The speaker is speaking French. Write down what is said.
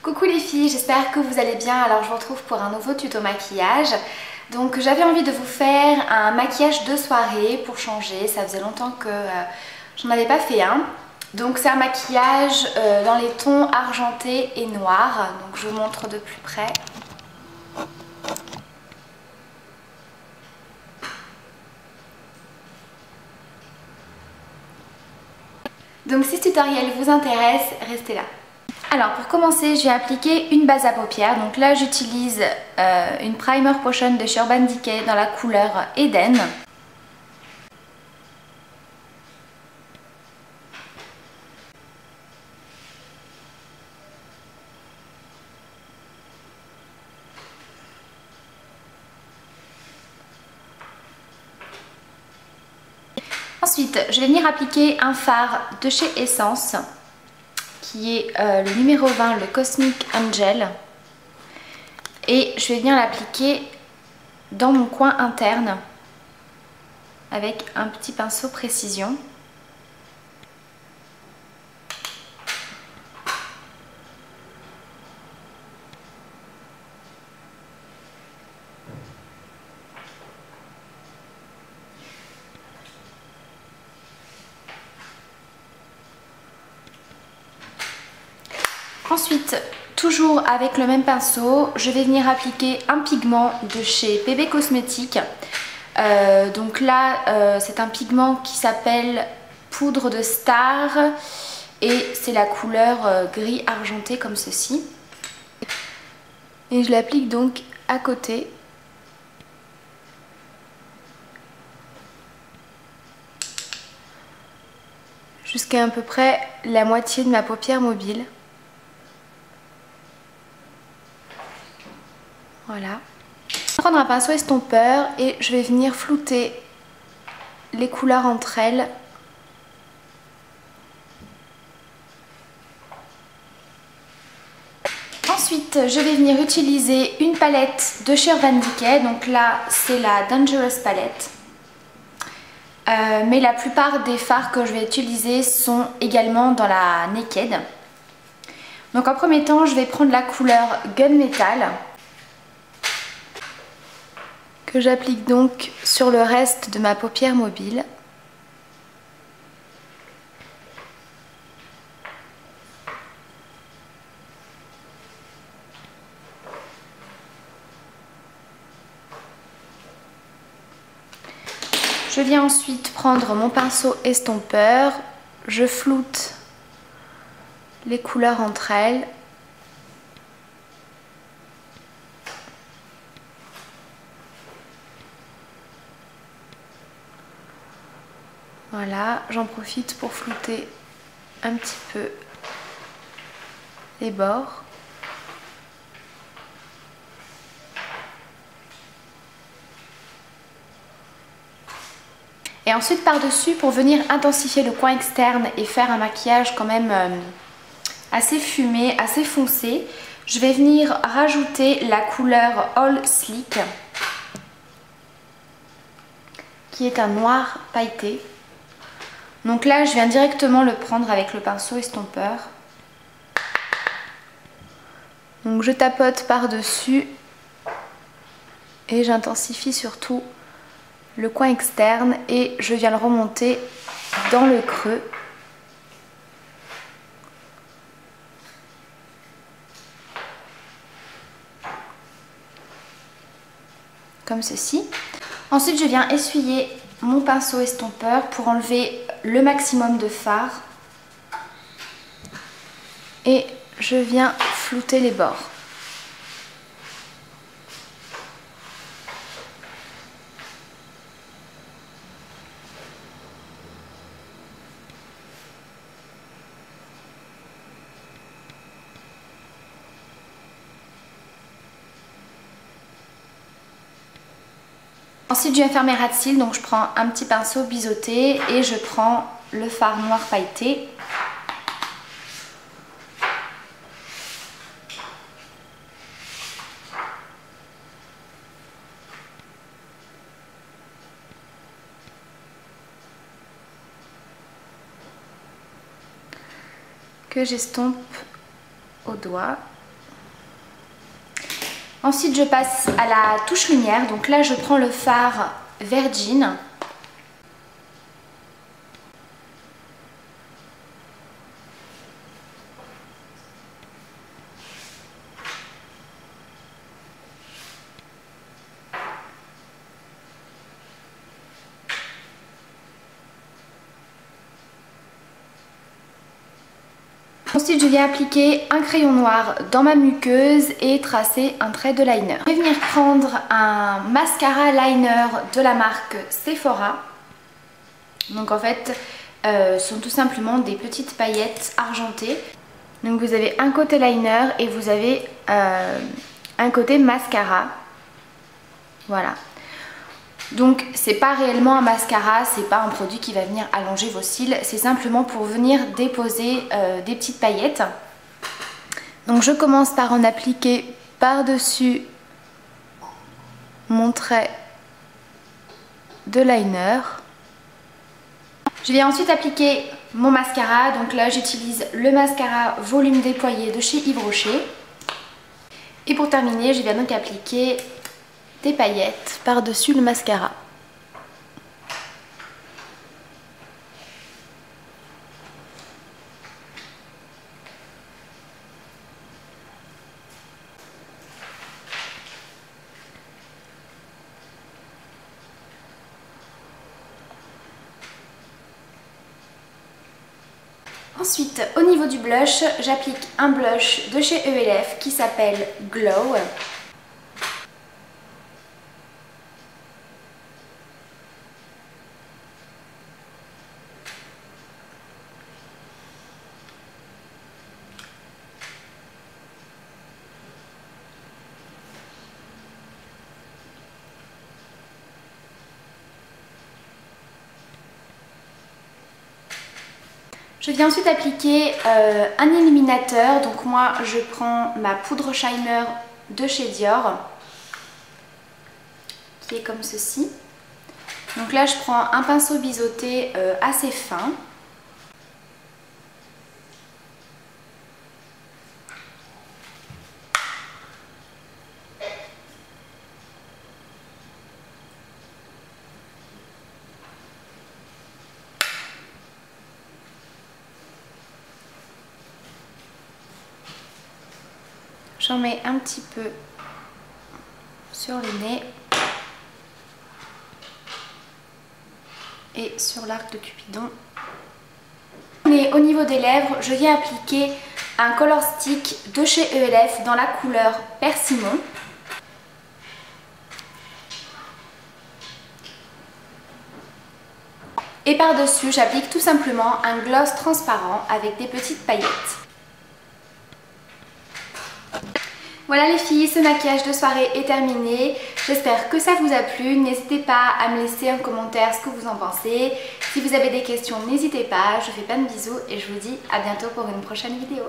Coucou les filles, j'espère que vous allez bien. Alors je vous retrouve pour un nouveau tuto maquillage. Donc j'avais envie de vous faire un maquillage de soirée pour changer. Ça faisait longtemps que j'en avais pas fait un. Donc c'est un maquillage dans les tons argentés et noirs. Donc je vous montre de plus près. Donc si ce tutoriel vous intéresse, restez là. Alors pour commencer, je vais appliquer une base à paupières. Donc là j'utilise une Primer Potion de chez Urban Decay dans la couleur Eden. Ensuite, je vais venir appliquer un fard de chez Essence qui est le numéro 20, le Cosmic Angel. Et je vais venir l'appliquer dans mon coin interne avec un petit pinceau précision. Ensuite, toujours avec le même pinceau, je vais venir appliquer un pigment de chez PB Cosmétiques. Donc là, c'est un pigment qui s'appelle Poudre de Star et c'est la couleur gris argenté comme ceci. Et je l'applique donc à côté. Jusqu'à peu près la moitié de ma paupière mobile. Voilà. Je vais prendre un pinceau estompeur et je vais venir flouter les couleurs entre elles. Ensuite, je vais venir utiliser une palette de chez Urban Decay. Donc là, c'est la Dangerous Palette. Mais la plupart des fards que je vais utiliser sont également dans la Naked. Donc en premier temps, je vais prendre la couleur Gunmetal, que j'applique donc sur le reste de ma paupière mobile. Je viens ensuite prendre mon pinceau estompeur, je floute les couleurs entre elles. Voilà, j'en profite pour flouter un petit peu les bords. Et ensuite par-dessus, pour venir intensifier le coin externe et faire un maquillage quand même assez fumé, assez foncé, je vais venir rajouter la couleur All Sleek, qui est un noir pailleté. Donc là, je viens directement le prendre avec le pinceau estompeur. Donc je tapote par-dessus et j'intensifie surtout le coin externe et je viens le remonter dans le creux. Comme ceci. Ensuite, je viens essuyer mon pinceau estompeur pour enlever le maximum de fard. Et je viens flouter les bords. Ensuite, je viens faire mes ras de cils, donc je prends un petit pinceau biseauté et je prends le fard noir pailleté. Que j'estompe au doigt. Ensuite je passe à la touche lumière, donc là je prends le fard Virgin. Ensuite je viens appliquer un crayon noir dans ma muqueuse et tracer un trait de liner. Je vais venir prendre un mascara liner de la marque Sephora. Donc en fait ce sont tout simplement des petites paillettes argentées. Donc vous avez un côté liner et vous avez un côté mascara. Voilà. Donc c'est pas réellement un mascara, c'est pas un produit qui va venir allonger vos cils, c'est simplement pour venir déposer des petites paillettes. Donc je commence par en appliquer par-dessus mon trait de liner. Je vais ensuite appliquer mon mascara, donc là j'utilise le mascara volume déployé de chez Yves Rocher. Et pour terminer, je viens donc appliquer des paillettes par-dessus le mascara. Ensuite, au niveau du blush, j'applique un blush de chez ELF qui s'appelle Glow. Je viens ensuite appliquer un illuminateur, donc moi je prends ma poudre shiner de chez Dior, qui est comme ceci. Donc là je prends un pinceau biseauté assez fin. J'en mets un petit peu sur le nez et sur l'arc de Cupidon. Et au niveau des lèvres, je viens appliquer un color stick de chez ELF dans la couleur Persimon. Et par-dessus, j'applique tout simplement un gloss transparent avec des petites paillettes. Voilà les filles, ce maquillage de soirée est terminé. J'espère que ça vous a plu. N'hésitez pas à me laisser en commentaire ce que vous en pensez. Si vous avez des questions, n'hésitez pas. Je vous fais plein de bisous et je vous dis à bientôt pour une prochaine vidéo.